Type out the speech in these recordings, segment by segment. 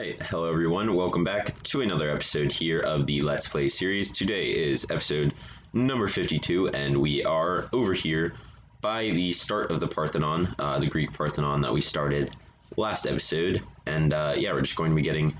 Alright, hello everyone, welcome back to another episode here of the Let's Play series. Today is episode number 52, and we are over here by the start of the Parthenon, the Greek Parthenon that we started last episode. And yeah, we're just going to be getting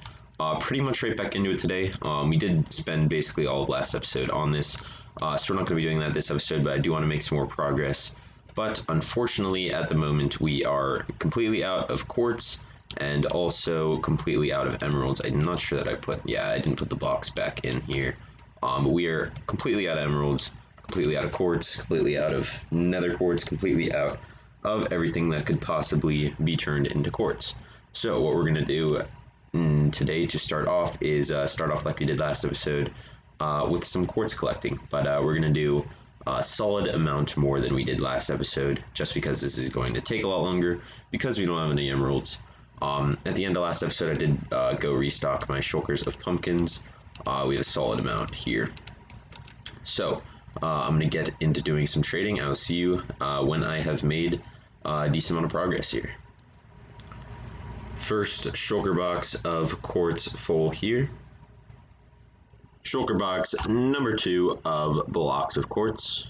pretty much right back into it today. We did spend basically all of last episode on this, so we're not going to be doing that this episode, but I do want to make some more progress. But unfortunately, at the moment, we are completely out of quartz, and also completely out of emeralds. I'm not sure that I didn't put the box back in here. We are completely out of emeralds, completely out of quartz, completely out of nether quartz, completely out of everything that could possibly be turned into quartz. So what we're going to do today to start off is start off like we did last episode with some quartz collecting. But we're going to do a solid amount more than we did last episode, just because this is going to take a lot longer because we don't have any emeralds. At the end of last episode, I did go restock my shulkers of pumpkins. We have a solid amount here. So I'm going to get into doing some trading. I'll see you when I have made a decent amount of progress here. First shulker box of quartz full here. Shulker box number 2 of blocks of quartz.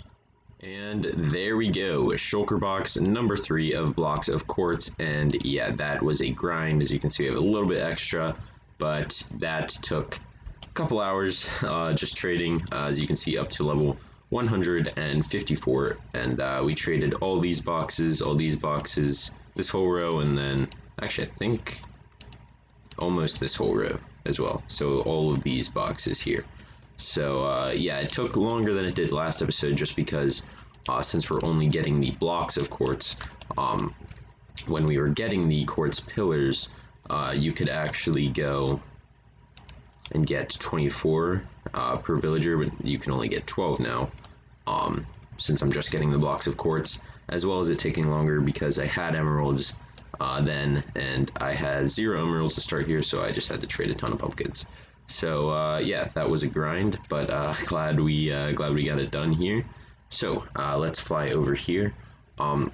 And there we go, shulker box number 3 of blocks of quartz. And yeah, that was a grind. As you can see, we have a little bit extra, but that took a couple hours just trading, as you can see, up to level 154. And we traded all these boxes, this whole row, and then actually I think almost this whole row as well. So all of these boxes here. So yeah, it took longer than it did last episode, just because since we're only getting the blocks of quartz, when we were getting the quartz pillars, you could actually go and get 24 per villager, but you can only get 12 now, since I'm just getting the blocks of quartz, as well as it taking longer because I had emeralds then, and I had 0 emeralds to start here, so I just had to trade a ton of pumpkins. So yeah, that was a grind, but glad we got it done here. So let's fly over here. I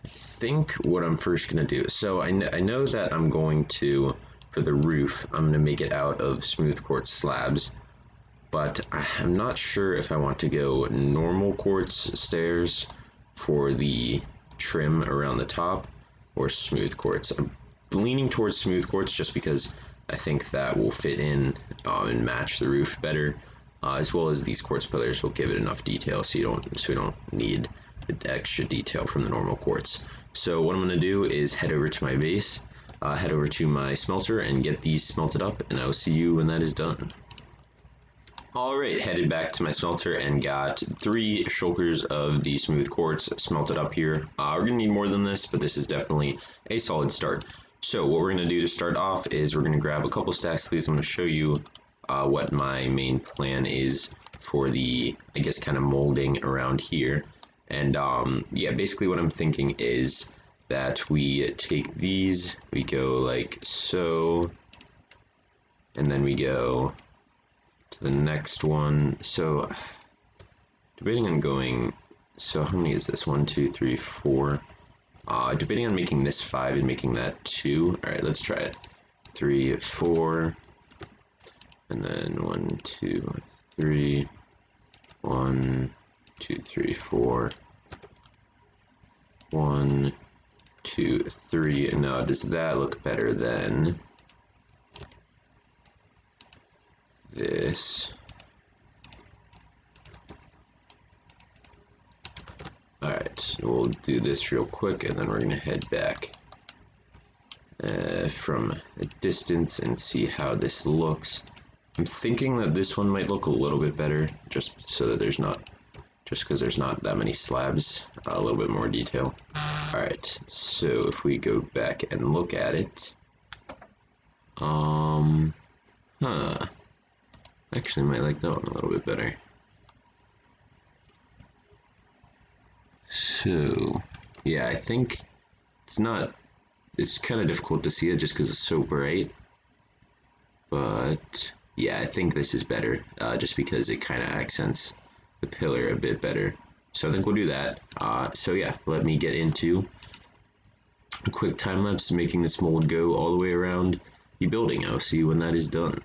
think what I'm first gonna do, so I know that I'm going to, for the roof, I'm gonna make it out of smooth quartz slabs, but I'm not sure if I want to go normal quartz stairs for the trim around the top, or smooth quartz. I'm leaning towards smooth quartz just because I think that will fit in and match the roof better, as well as these quartz pillars will give it enough detail so we don't need the extra detail from the normal quartz. So what I'm going to do is head over to my base, head over to my smelter, and get these smelted up, and I will see you when that is done. Alright, headed back to my smelter and got 3 shulkers of the smooth quartz smelted up here. We're going to need more than this, but this is definitely a solid start. So what we're going to do to start off is we're going to grab a couple stacks of these. I'm going to show you what my main plan is for the, I guess, kind of molding around here. And yeah, basically what I'm thinking is that we take these, we go like so, and then we go to the next one. So debating on going, so how many is this? 1, 2, 3, 4. Debating on making this 5 and making that 2. Alright, let's try it. 3, 4, and then 1, 2, 3, 1, 2, 3, 4, 1, 2, 3. And now does that look better than this? Alright, we'll do this real quick, and then we're going to head back from a distance and see how this looks. I'm thinking that this one might look a little bit better, just because there's not that many slabs, a little bit more detail. Alright, so if we go back and look at it, actually might like that one a little bit better. So yeah, I think it's kind of difficult to see it just because it's so bright, but yeah, I think this is better, just because it kind of accents the pillar a bit better. So I think we'll do that. So yeah, let me get into a quick time lapse making this mold go all the way around, the building. I'll see you when that is done.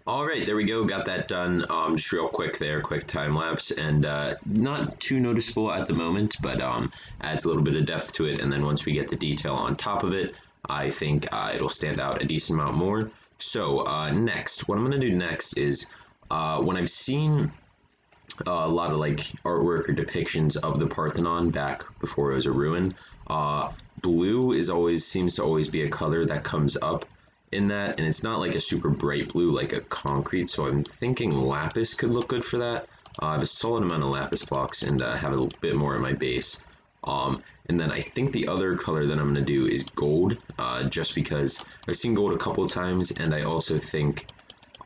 All right, there we go. Got that done. Just real quick there, quick time lapse, and not too noticeable at the moment, but adds a little bit of depth to it. And then once we get the detail on top of it, I think it'll stand out a decent amount more. So next, what I'm gonna do next is when I've seen a lot of like artwork or depictions of the Parthenon back before it was a ruin, blue seems to always be a color that comes up in that, and it's not like a super bright blue like a concrete, so I'm thinking lapis could look good for that. I have a solid amount of lapis blocks and have a little bit more at my base. And then I think the other color that I'm going to do is gold, just because I've seen gold a couple of times, and I also think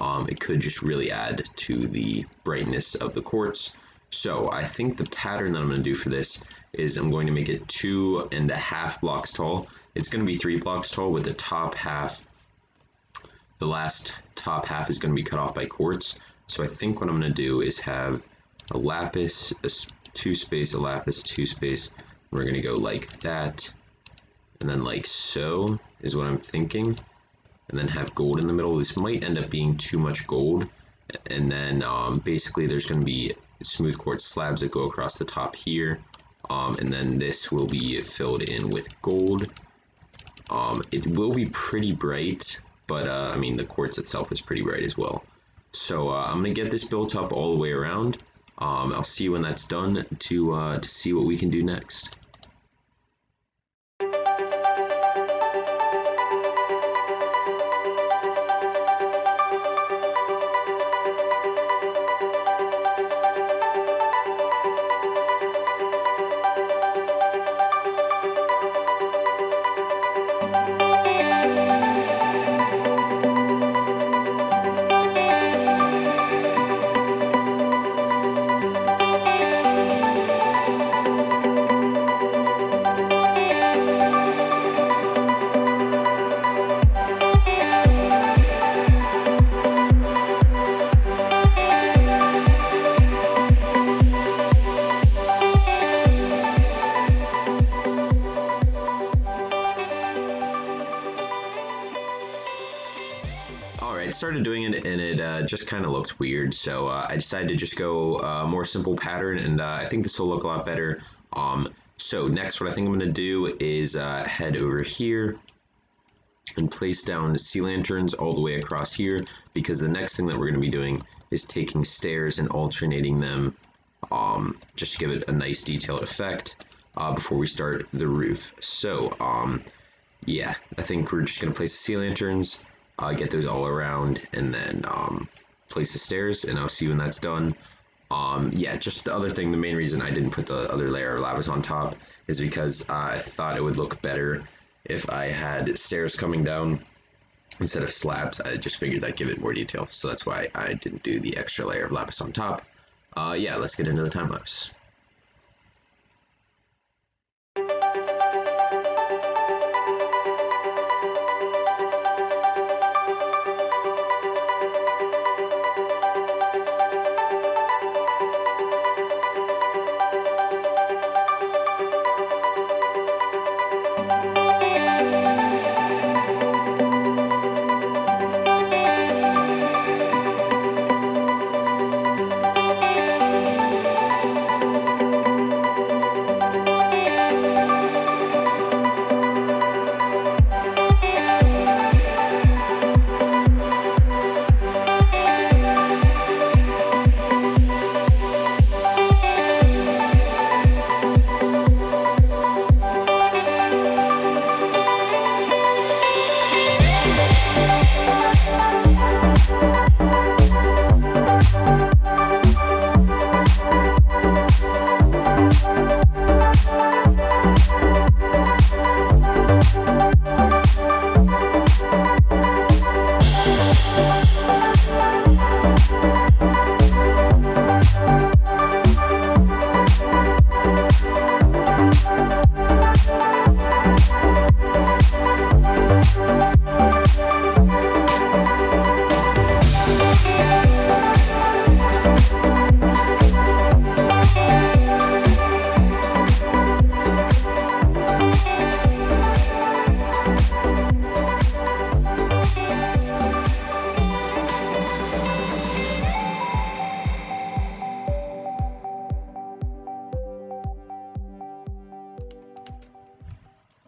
it could just really add to the brightness of the quartz. So I think the pattern that I'm going to do for this is I'm going to make it 2.5 blocks tall. It's going to be 3 blocks tall, with the top half, the last top half is going to be cut off by quartz. So I think what I'm going to do is have a lapis, a 2-space, a lapis, 2-space. We're going to go like that, and then like so is what I'm thinking, and then have gold in the middle. This might end up being too much gold, and then basically there's going to be smooth quartz slabs that go across the top here, and then this will be filled in with gold. It will be pretty bright, but I mean the quartz itself is pretty bright as well. So I'm gonna get this built up all the way around. I'll see you when that's done to see what we can do next. Started doing it, and it just kind of looked weird, so I decided to just go a more simple pattern, and I think this will look a lot better. So next, what I think I'm going to do is head over here and place down sea lanterns all the way across here, because the next thing that we're going to be doing is taking stairs and alternating them just to give it a nice detailed effect before we start the roof. So yeah, I think we're just going to place the sea lanterns, get those all around, and then place the stairs, and I'll see you when that's done. Yeah, just the other thing, the main reason I didn't put the other layer of lavas on top is because I thought it would look better if I had stairs coming down instead of slabs. I just figured that'd give it more detail, so that's why I didn't do the extra layer of lapis on top. Yeah, let's get into the time lapse.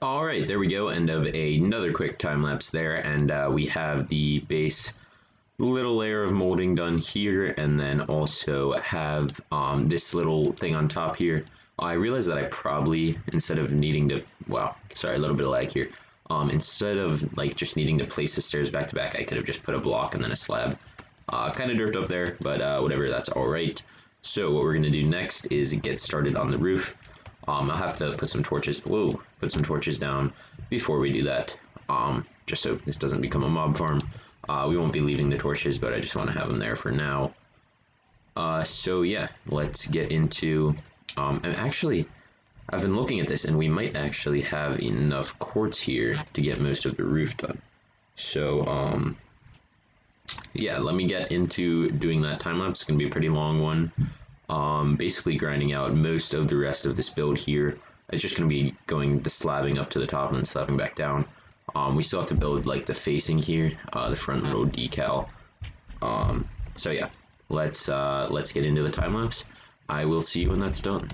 All right, there we go. End of another quick time lapse there, and we have the base little layer of molding done here, and then also have this little thing on top here. I realized that I probably, instead of needing to, well, sorry, a little bit of lag here. Instead of like just needing to place the stairs back to back, I could have just put a block and then a slab. Kind of derped up there, but whatever, that's all right. So what we're gonna do next is get started on the roof. I'll have to put some torches, put some torches down before we do that, just so this doesn't become a mob farm. We won't be leaving the torches, but I just want to have them there for now. So yeah, let's get into, and actually, I've been looking at this, and we might actually have enough quartz here to get most of the roof done. So, yeah, let me get into doing that time lapse. It's going to be a pretty long one. Basically grinding out most of the rest of this build here. It's just going to be going the slabbing up to the top and then slabbing back down. We still have to build like the facing here, the front little decal. So yeah, let's get into the time lapse. I will see you when that's done.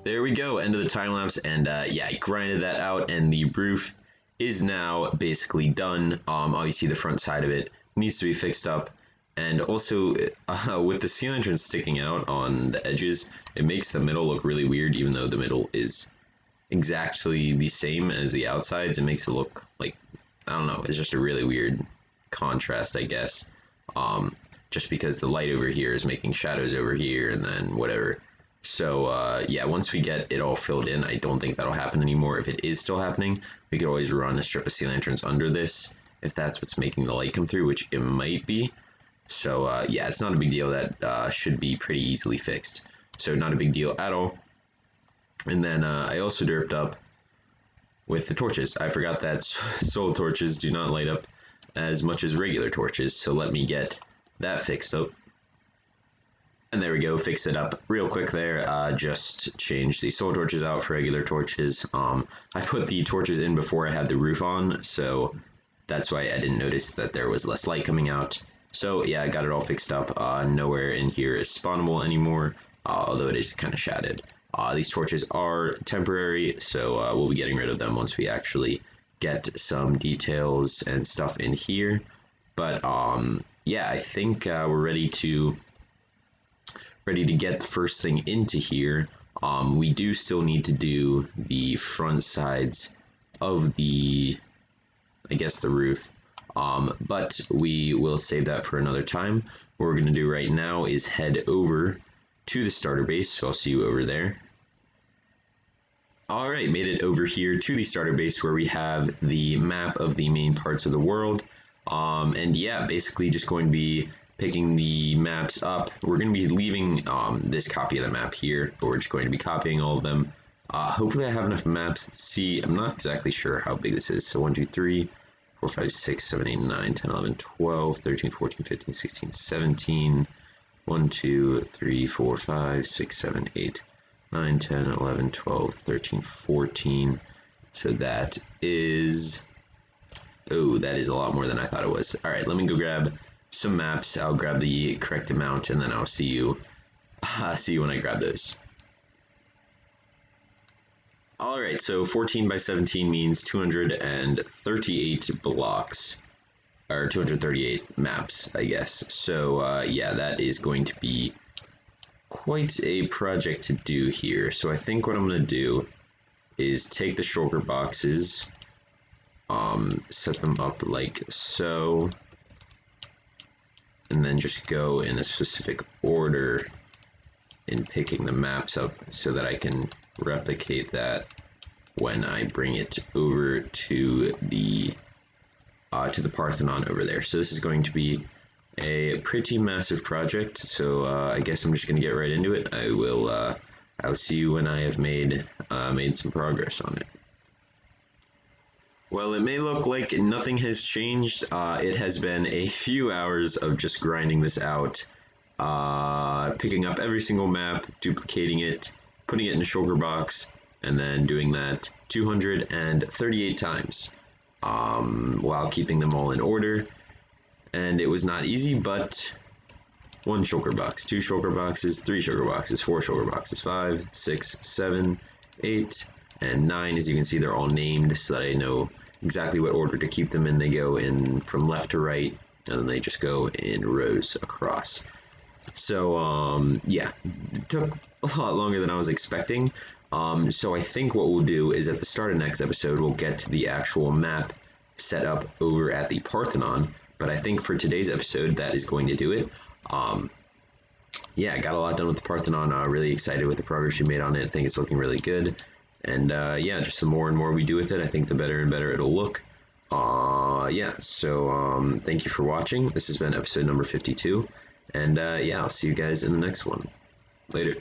There we go, end of the time lapse, and yeah, I grinded that out, and the roof is now basically done. Obviously the front side of it needs to be fixed up, and also with the sea lanterns sticking out on the edges, it makes the middle look really weird, even though the middle is exactly the same as the outsides. It makes it look like, I don't know, it's just a really weird contrast, I guess. Just because the light over here is making shadows over here, and then whatever. So yeah, once we get it all filled in, I don't think that'll happen anymore. If it is still happening, we could always run a strip of sea lanterns under this if that's what's making the light come through, which it might be. So yeah, it's not a big deal. That should be pretty easily fixed. So not a big deal at all. And then I also derped up with the torches. I forgot that soul torches do not light up as much as regular torches, so let me get that fixed up. And there we go, fix it up real quick there. Just change the soul torches out for regular torches. I put the torches in before I had the roof on, so that's why I didn't notice that there was less light coming out. So yeah, I got it all fixed up. Nowhere in here is spawnable anymore, although it is kind of shaded. These torches are temporary, so we'll be getting rid of them once we actually get some details and stuff in here. But yeah, I think we're ready to get the first thing into here. We do still need to do the front sides of the, I guess, the roof, but we will save that for another time. What we're going to do right now is head over to the starter base, so I'll see you over there. All right, made it over here to the starter base where we have the map of the main parts of the world. And yeah, basically just going to be picking the maps up. We're going to be leaving this copy of the map here, but we're just going to be copying all of them. Hopefully I have enough maps to see. I'm not exactly sure how big this is. So 1, 2, 3, 4, 5, 6, 7, 8, 9, 10, 11, 12, 13, 14, 15, 16, 17. 1, 2, 3, 4, 5, 6, 7, 8, 9, 10, 11, 12, 13, 14. So that is... Oh, that is a lot more than I thought it was. All right, let me go grab some maps. I'll grab the correct amount, and then I'll see you when I grab those. All right, so 14 by 17 means 238 blocks, or 238 maps, I guess. So yeah, that is going to be quite a project to do here. So I think what I'm going to do is take the shulker boxes, set them up like so, and then just go in a specific order in picking the maps up so that I can replicate that when I bring it over to the Parthenon over there. So this is going to be a pretty massive project, so I guess I'm just going to get right into it. I'll see you when I have made some progress on it. Well, it may look like nothing has changed. It has been a few hours of just grinding this out, picking up every single map, duplicating it, putting it in a shulker box, and then doing that 238 times, while keeping them all in order. And it was not easy, but 1 shulker box, 2 shulker boxes, 3 shulker boxes, 4 shulker boxes, 5, 6, 7, 8, and 9. As you can see, they're all named so that I know exactly what order to keep them in. They go in from left to right, and then they just go in rows across. So yeah, it took a lot longer than I was expecting. So I think what we'll do is at the start of next episode, we'll get to the actual map set up over at the Parthenon. But I think for today's episode, that is going to do it. Yeah, I got a lot done with the Parthenon. Really excited with the progress we made on it. I think it's looking really good. And yeah, just the more and more we do with it, I think the better and better it'll look. Yeah, so thank you for watching. This has been episode number 52. And yeah, I'll see you guys in the next one. Later.